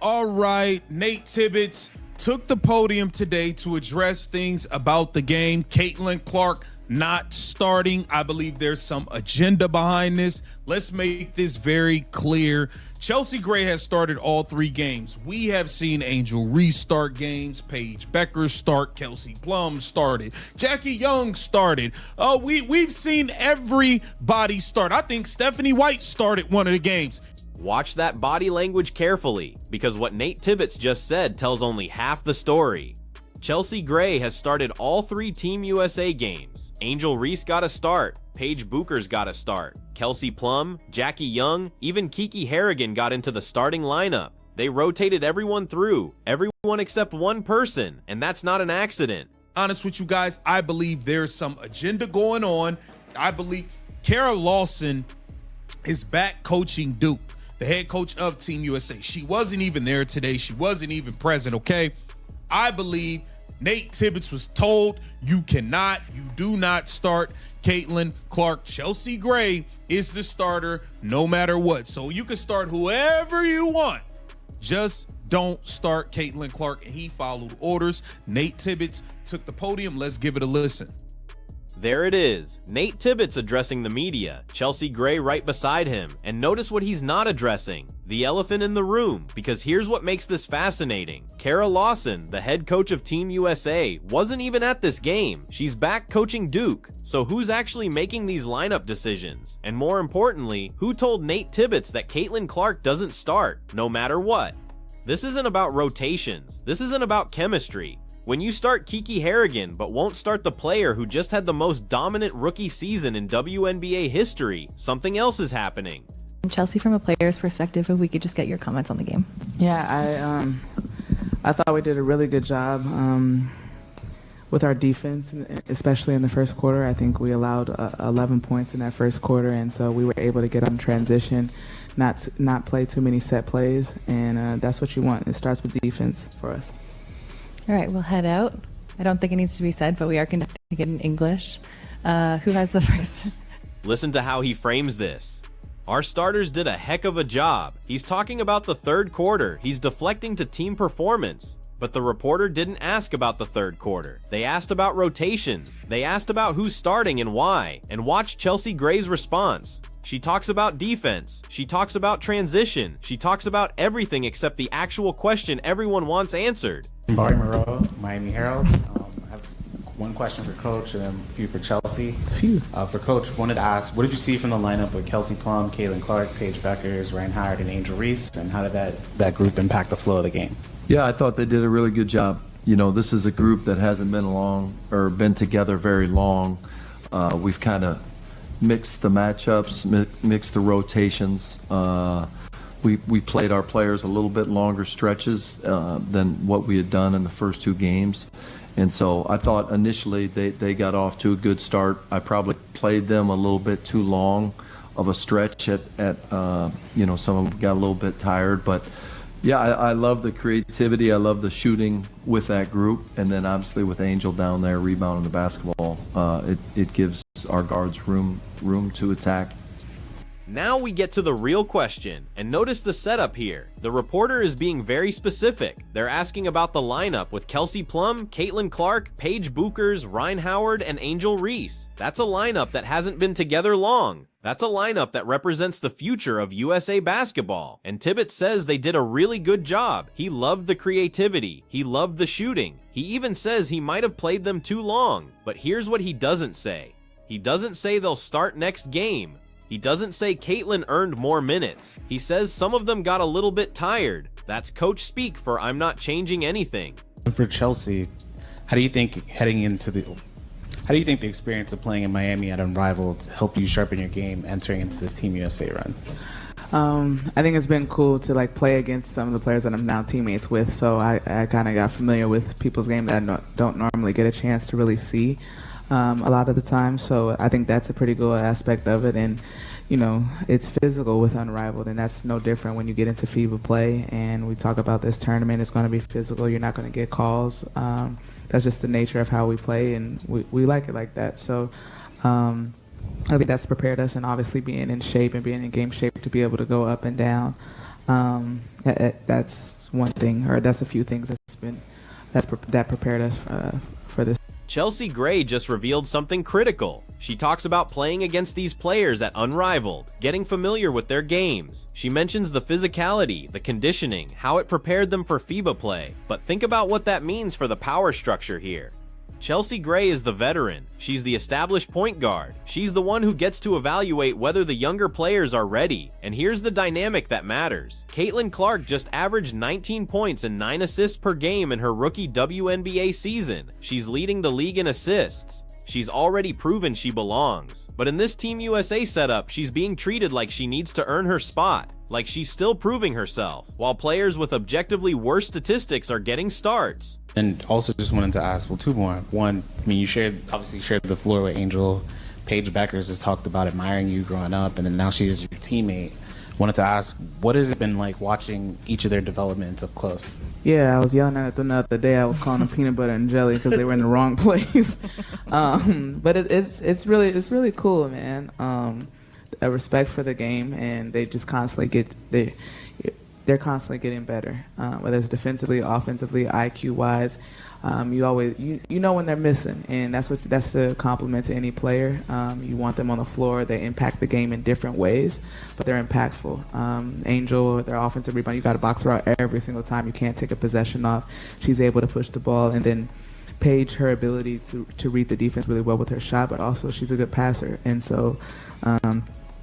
All right, Nate Tibbetts took the podium today to address things about the game. Caitlin Clark not starting. I believe there's some agenda behind this. Let's make this very clear. Chelsea Gray has started all 3 games. We have seen Angel restart games, Paige Becker start, Kelsey Plum started, Jackie Young started. We've seen everybody start. I think Stephanie White started one of the games. Watch that body language carefully, because what Nate Tibbetts just said tells only half the story. Chelsea Gray has started all 3 Team USA games. Angel Reese got a start, Paige Bucher's got a start, Kelsey Plum, Jackie Young, even Kiki Harrigan got into the starting lineup. They rotated everyone through, everyone except one person, and that's not an accident. Honest with you guys, I believe there's some agenda going on. I believe Kara Lawson is back coaching Duke, the head coach of Team USA. She wasn't even there today. She wasn't even present, okay? I believe Nate Tibbetts was told you do not start Caitlin Clark. Chelsea Gray is the starter no matter what. So you can start whoever you want. Just don't start Caitlin Clark. And he followed orders. Nate Tibbetts took the podium. Let's give it a listen. There it is, Nate Tibbetts addressing the media, Chelsea Gray right beside him, and notice what he's not addressing, the elephant in the room, because here's what makes this fascinating. Kara Lawson, the head coach of Team USA, wasn't even at this game. She's back coaching Duke. So who's actually making these lineup decisions? And more importantly, who told Nate Tibbetts that Caitlin Clark doesn't start, no matter what? This isn't about rotations. This isn't about chemistry. When you start Kiki Harrigan but won't start the player who just had the most dominant rookie season in WNBA history, something else is happening. Chelsea, from a player's perspective, if we could just get your comments on the game. Yeah, I thought we did a really good job with our defense, especially in the first quarter. I think we allowed 11 points in that first quarter, and so we were able to get on transition, not play too many set plays, and that's what you want. It starts with defense for us. All right, we'll head out. I don't think it needs to be said, but we are conducting it in English. Who has the first? Listen to how he frames this. Our starters did a heck of a job. He's talking about the third quarter. He's deflecting to team performance. But the reporter didn't ask about the third quarter. They asked about rotations. They asked about who's starting and why. And watch Chelsea Gray's response. She talks about defense. She talks about transition. She talks about everything except the actual question everyone wants answered. Barry Moreau, Miami Herald. I have one question for Coach and then a few for Chelsea. For Coach, wanted to ask, what did you see from the lineup with Kelsey Plum, Caitlin Clark, Paige Beckers, Ryan Howard, and Angel Reese, and how did that group impact the flow of the game? Yeah, I thought they did a really good job. You know, this is a group that hasn't been together very long. We've kind of mixed the matchups, mixed the rotations. We played our players a little bit longer stretches than what we had done in the first 2 games. And so I thought initially they got off to a good start. I probably played them a little bit too long of a stretch at some of them got a little bit tired. But yeah, I love the creativity. I love the shooting with that group. And then obviously with Angel down there rebounding the basketball, it gives our guards room to attack. Now we get to the real question, and notice the setup here. The reporter is being very specific. They're asking about the lineup with Kelsey Plum, Caitlin Clark, Paige Buchers, Ryan Howard, and Angel Reese. That's a lineup that hasn't been together long. That's a lineup that represents the future of USA basketball. And Tibbetts says they did a really good job. He loved the creativity. He loved the shooting. He even says he might have played them too long. But here's what he doesn't say. He doesn't say they'll start next game. He doesn't say Caitlin earned more minutes. He says some of them got a little bit tired. That's coach speak for I'm not changing anything. For Chelsea, how do you think the experience of playing in Miami at Unrivaled helped you sharpen your game entering into this Team USA run? I think it's been cool to play against some of the players that I'm now teammates with. So I kind of got familiar with people's game that I don't normally get a chance to really see a lot of the time. So I think that's a pretty good aspect of it. And it's physical with Unrivaled, and that's no different when you get into FIBA play. And we talk about this tournament, it's going to be physical. You're not going to get calls. That's just the nature of how we play, and we like it like that. So I think that's prepared us, and obviously being in shape and being in game shape to be able to go up and down. That's that's one thing, or that's a few things that prepared us for this. Chelsea Gray just revealed something critical. She talks about playing against these players at Unrivaled, getting familiar with their games. She mentions the physicality, the conditioning, how it prepared them for FIBA play. But think about what that means for the power structure here. Chelsea Gray is the veteran. She's the established point guard. She's the one who gets to evaluate whether the younger players are ready. And here's the dynamic that matters. Caitlin Clark just averaged 19 points and 9 assists per game in her rookie WNBA season. She's leading the league in assists. She's already proven she belongs. But in this Team USA setup, she's being treated like she needs to earn her spot, like she's still proving herself, while players with objectively worse statistics are getting starts. And also just wanted to ask, well, two more. One, I mean, you obviously shared the floor with Angel. Paige Beckers has talked about admiring you growing up, and then now she's your teammate. Wanted to ask, what has it been like watching each of their developments up close? Yeah, I was yelling at them the other day. I was calling them peanut butter and jelly because they were in the wrong place. But it's really cool, man. A respect for the game, and they just constantly they're constantly getting better, whether it's defensively, offensively, IQ wise. You know when they're missing, and that's a compliment to any player. You want them on the floor. They impact the game in different ways, but they're impactful. Angel, their offensive rebound, you got to box her out every single time. You can't take a possession off. She's able to push the ball, and then Paige, her ability to read the defense really well with her shot, but also she's a good passer, and so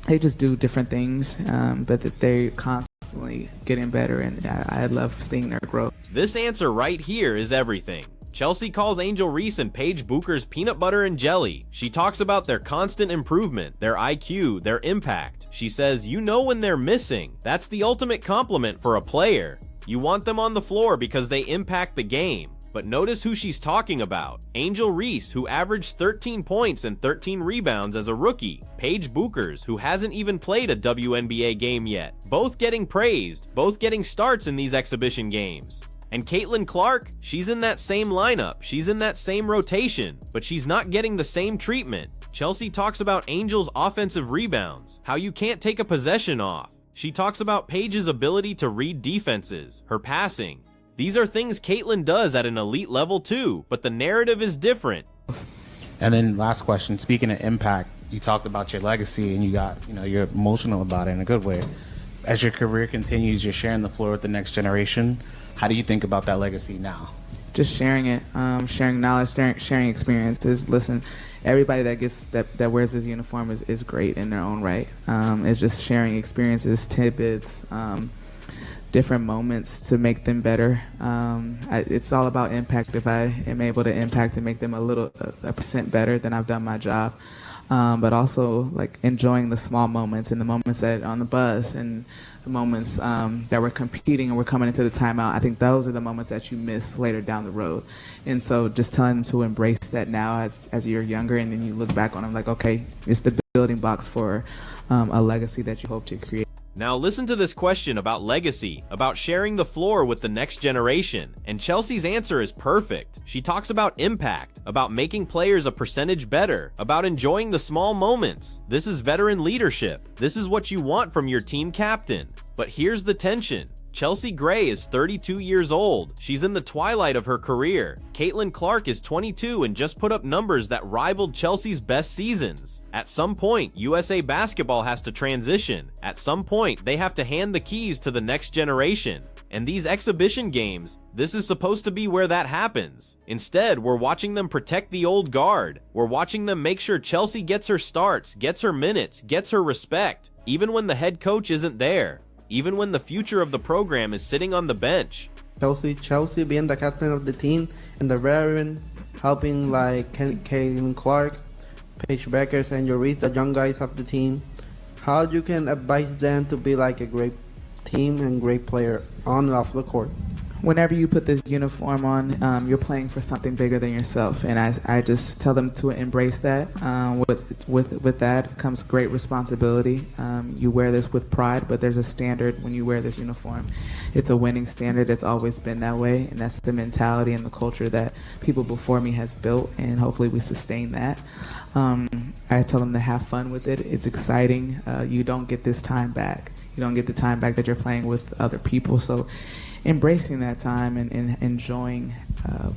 they just do different things, but that they constantly getting better, and I love seeing their growth. This answer right here is everything. Chelsea calls Angel Reese and Paige Bucher's peanut butter and jelly. She talks about their constant improvement, their IQ, their impact. She says, you know when they're missing. That's the ultimate compliment for a player. You want them on the floor because they impact the game. But notice who she's talking about. Angel Reese, who averaged 13 points and 13 rebounds as a rookie. Paige Buchers, who hasn't even played a WNBA game yet. Both getting praised, both getting starts in these exhibition games. And Caitlin Clark, she's in that same lineup, she's in that same rotation, but she's not getting the same treatment. Chelsea talks about Angel's offensive rebounds, how you can't take a possession off. She talks about Paige's ability to read defenses, her passing. These are things Caitlin does at an elite level too, but the narrative is different. And then last question, speaking of impact, you talked about your legacy and you're emotional about it in a good way. As your career continues, you're sharing the floor with the next generation. How do you think about that legacy now? Just sharing it, sharing knowledge, sharing experiences. Listen, everybody that wears this uniform is great in their own right. It's just sharing experiences, tidbits, different moments to make them better. It's all about impact. If I am able to impact and make them a percent better, then I've done my job. But also like enjoying the small moments and the moments that on the bus and the moments that we're competing and we're coming into the timeout. I think those are the moments that you miss later down the road. And so just telling them to embrace that now as you're younger, and then you look back on them like, okay, it's the building blocks for a legacy that you hope to create. Now listen to this question about legacy, about sharing the floor with the next generation, and Chelsea's answer is perfect. She talks about impact, about making players a percentage better, about enjoying the small moments. This is veteran leadership. This is what you want from your team captain. But here's the tension. Chelsea Gray is 32 years old. She's in the twilight of her career. Caitlin Clark is 22 and just put up numbers that rivaled Chelsea's best seasons. At some point, USA Basketball has to transition. At some point, they have to hand the keys to the next generation. And these exhibition games, this is supposed to be where that happens. Instead, we're watching them protect the old guard. We're watching them make sure Chelsea gets her starts, gets her minutes, gets her respect, even when the head coach isn't there. Even when the future of the program is sitting on the bench. Chelsea being the captain of the team and the veteran, helping like Caitlin Clark, Paige Beckers, and Reese, the young guys of the team. How you can advise them to be like a great team and great player on and off the court? Whenever you put this uniform on, you're playing for something bigger than yourself, and I just tell them to embrace that. With that comes great responsibility. You wear this with pride, but there's a standard when you wear this uniform. It's a winning standard. It's always been that way, and that's the mentality and the culture that people before me has built, and hopefully we sustain that. I tell them to have fun with it. It's exciting. You don't get this time back. You don't get the time back that you're playing with other people, so embracing that time and enjoying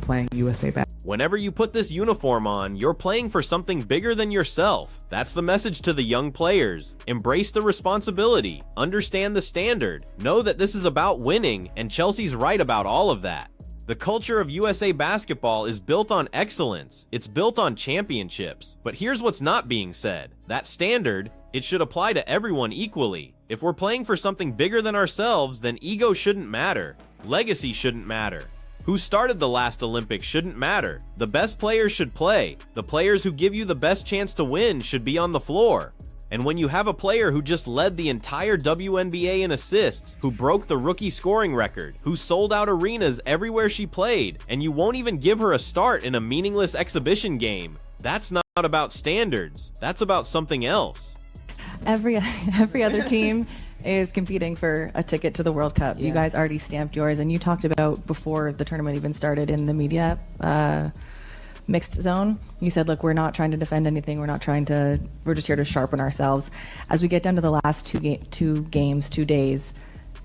playing USA basketball. Whenever you put this uniform on, you're playing for something bigger than yourself. That's the message to the young players. Embrace the responsibility, understand the standard, know that this is about winning, and Chelsea's right about all of that. The culture of USA basketball is built on excellence. It's built on championships. But here's what's not being said. That standard, it should apply to everyone equally. If we're playing for something bigger than ourselves, then ego shouldn't matter. Legacy shouldn't matter. Who started the last Olympics shouldn't matter. The best players should play. The players who give you the best chance to win should be on the floor. And when you have a player who just led the entire WNBA in assists, who broke the rookie scoring record, who sold out arenas everywhere she played, and you won't even give her a start in a meaningless exhibition game, that's not about standards. That's about something else. Every other team is competing for a ticket to the World Cup. You guys already stamped yours, and you talked about before the tournament even started in the media mixed zone. You said, look, we're not trying to defend anything. We're just here to sharpen ourselves. As we get down to the last 2 days,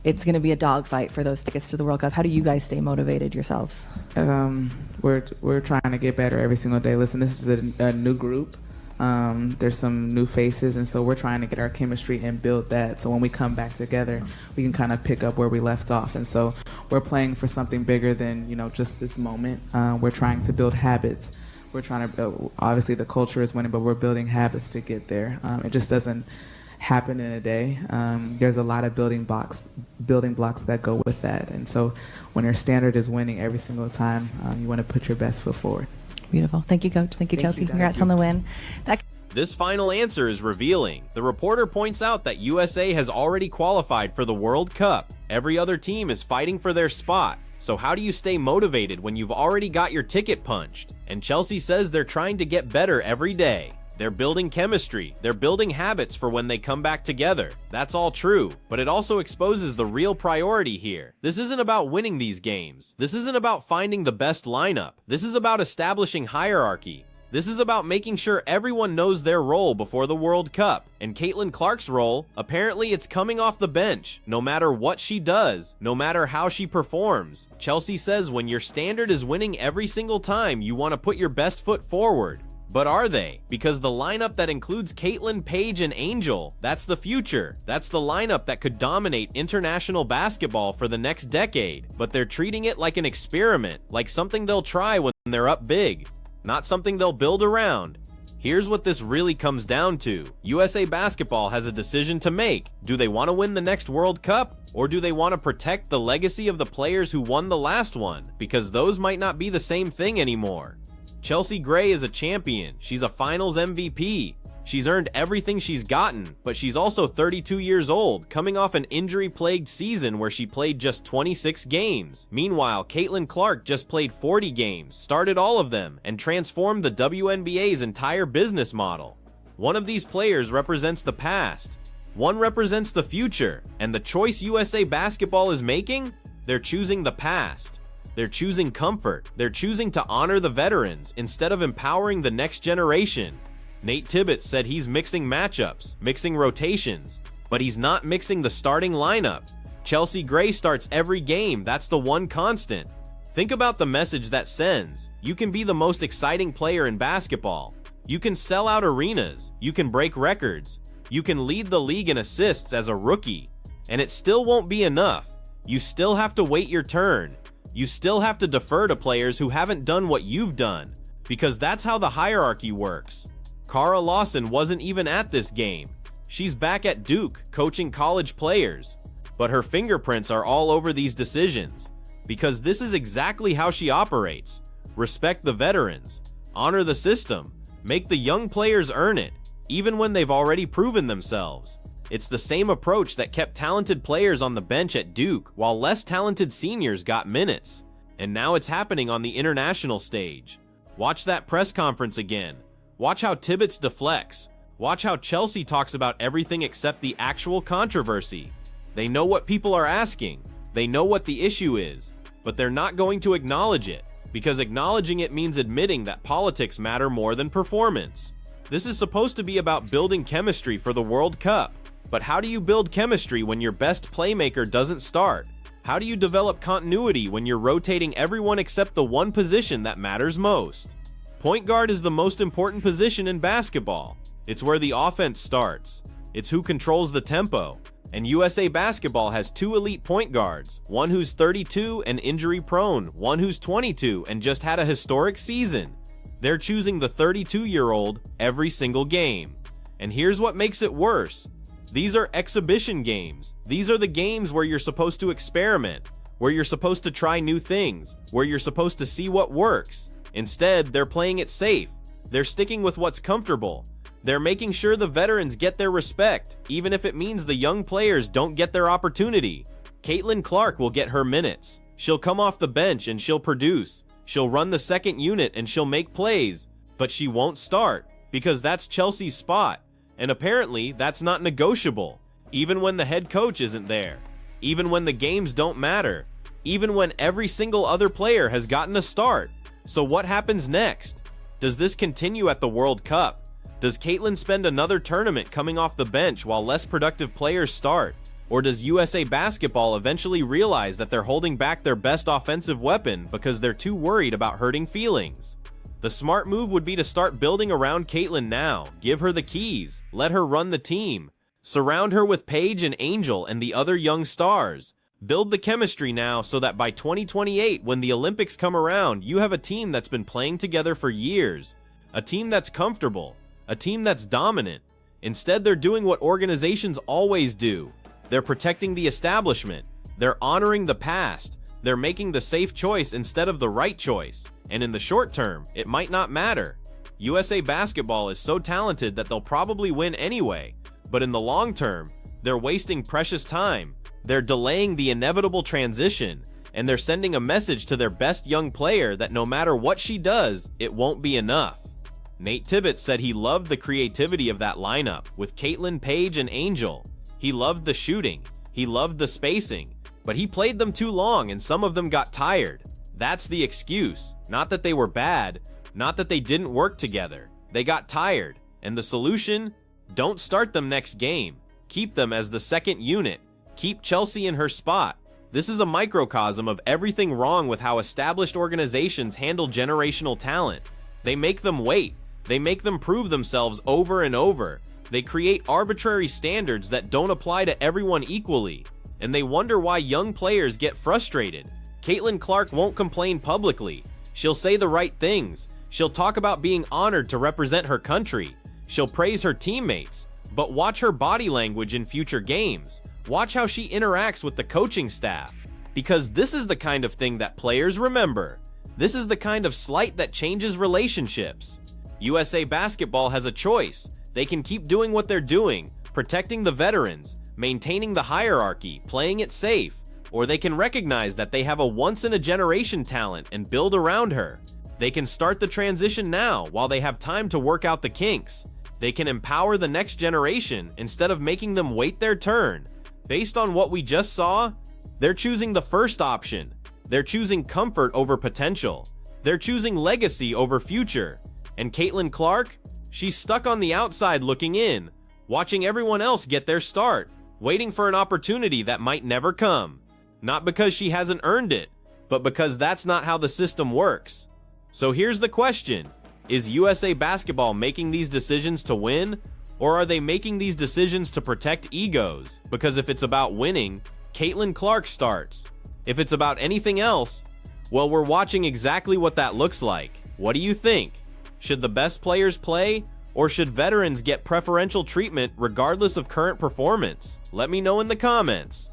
it's going to be a dogfight for those tickets to the World Cup. How do you guys stay motivated yourselves? We're trying to get better every single day. Listen, this is a new group. There's some new faces, and so we're trying to get our chemistry and build that, so when we come back together, we can kind of pick up where we left off. And so we're playing for something bigger than, just this moment. We're trying to build habits. We're trying to build, obviously the culture is winning, but we're building habits to get there. It just doesn't happen in a day. There's a lot of building blocks that go with that. And so when your standard is winning every single time, you want to put your best foot forward. Beautiful. Thank you, Coach. Thank you, Chelsea. Congrats on the win. This final answer is revealing. The reporter points out that USA has already qualified for the World Cup. Every other team is fighting for their spot. So how do you stay motivated when you've already got your ticket punched? And Chelsea says they're trying to get better every day. They're building chemistry. They're building habits for when they come back together. That's all true, but it also exposes the real priority here. This isn't about winning these games. This isn't about finding the best lineup. This is about establishing hierarchy. This is about making sure everyone knows their role before the World Cup. And Caitlin Clark's role, apparently it's coming off the bench, no matter what she does, no matter how she performs. Chelsea says when your standard is winning every single time, you want to put your best foot forward. But are they? Because the lineup that includes Caitlin, Paige, and Angel, that's the future. That's the lineup that could dominate international basketball for the next decade. But they're treating it like an experiment, like something they'll try when they're up big, not something they'll build around. Here's what this really comes down to. USA Basketball has a decision to make. Do they want to win the next World Cup? Or do they want to protect the legacy of the players who won the last one? Because those might not be the same thing anymore. Chelsea Gray is a champion. She's a finals MVP. She's earned everything she's gotten, but she's also 32 years old, coming off an injury-plagued season where she played just 26 games. Meanwhile, Caitlin Clark just played 40 games, started all of them, and transformed the WNBA's entire business model. One of these players represents the past. One represents the future, and the choice USA Basketball is making? They're choosing the past. They're choosing comfort. They're choosing to honor the veterans instead of empowering the next generation. Nate Tibbetts said he's mixing matchups, mixing rotations, but he's not mixing the starting lineup. Chelsea Gray starts every game. That's the one constant. Think about the message that sends. You can be the most exciting player in basketball. You can sell out arenas. You can break records. You can lead the league in assists as a rookie. And it still won't be enough. You still have to wait your turn. You still have to defer to players who haven't done what you've done, because that's how the hierarchy works. Cara Lawson wasn't even at this game. She's back at Duke, coaching college players. But her fingerprints are all over these decisions, because this is exactly how she operates. Respect the veterans, honor the system, make the young players earn it, even when they've already proven themselves. It's the same approach that kept talented players on the bench at Duke, while less talented seniors got minutes. And now it's happening on the international stage. Watch that press conference again. Watch how Tibbetts deflects. Watch how Chelsea talks about everything except the actual controversy. They know what people are asking. They know what the issue is. But they're not going to acknowledge it, because acknowledging it means admitting that politics matter more than performance. This is supposed to be about building chemistry for the World Cup. But how do you build chemistry when your best playmaker doesn't start? How do you develop continuity when you're rotating everyone except the one position that matters most? Point guard is the most important position in basketball. It's where the offense starts. It's who controls the tempo. And USA Basketball has two elite point guards, one who's 32 and injury-prone, one who's 22 and just had a historic season. They're choosing the 32-year-old every single game. And here's what makes it worse. These are exhibition games. These are the games where you're supposed to experiment, where you're supposed to try new things, where you're supposed to see what works. Instead, they're playing it safe. They're sticking with what's comfortable. They're making sure the veterans get their respect, even if it means the young players don't get their opportunity. Caitlin Clark will get her minutes. She'll come off the bench and she'll produce. She'll run the second unit and she'll make plays, but she won't start because that's Chelsea's spot. And apparently, that's not negotiable, even when the head coach isn't there, even when the games don't matter, even when every single other player has gotten a start. So what happens next? Does this continue at the World Cup? Does Caitlin spend another tournament coming off the bench while less productive players start? Or does USA Basketball eventually realize that they're holding back their best offensive weapon because they're too worried about hurting feelings? The smart move would be to start building around Caitlin now, give her the keys, let her run the team, surround her with Paige and Angel and the other young stars. Build the chemistry now so that by 2028, when the Olympics come around, you have a team that's been playing together for years, a team that's comfortable, a team that's dominant. Instead, they're doing what organizations always do. They're protecting the establishment, they're honoring the past, they're making the safe choice instead of the right choice. And in the short term, it might not matter. USA Basketball is so talented that they'll probably win anyway, but in the long term, they're wasting precious time. They're delaying the inevitable transition, and they're sending a message to their best young player that no matter what she does, it won't be enough. Nate Tibbetts said he loved the creativity of that lineup with Caitlin, Paige, and Angel. He loved the shooting, he loved the spacing, but he played them too long and some of them got tired. That's the excuse. Not that they were bad, not that they didn't work together. They got tired. And the solution? Don't start them next game. Keep them as the second unit. Keep Chelsea in her spot. This is a microcosm of everything wrong with how established organizations handle generational talent. They make them wait. They make them prove themselves over and over. They create arbitrary standards that don't apply to everyone equally. And they wonder why young players get frustrated. Caitlin Clark won't complain publicly. She'll say the right things. She'll talk about being honored to represent her country. She'll praise her teammates. But watch her body language in future games. Watch how she interacts with the coaching staff. Because this is the kind of thing that players remember. This is the kind of slight that changes relationships. USA Basketball has a choice. They can keep doing what they're doing, protecting the veterans, maintaining the hierarchy, playing it safe. Or they can recognize that they have a once-in-a-generation talent and build around her. They can start the transition now while they have time to work out the kinks. They can empower the next generation instead of making them wait their turn. Based on what we just saw, they're choosing the first option. They're choosing comfort over potential. They're choosing legacy over future. And Caitlin Clark? She's stuck on the outside looking in, watching everyone else get their start, waiting for an opportunity that might never come. Not because she hasn't earned it, but because that's not how the system works. So here's the question. Is USA Basketball making these decisions to win? Or are they making these decisions to protect egos? Because if it's about winning, Caitlin Clark starts. If it's about anything else, well, we're watching exactly what that looks like. What do you think? Should the best players play? Or should veterans get preferential treatment regardless of current performance? Let me know in the comments.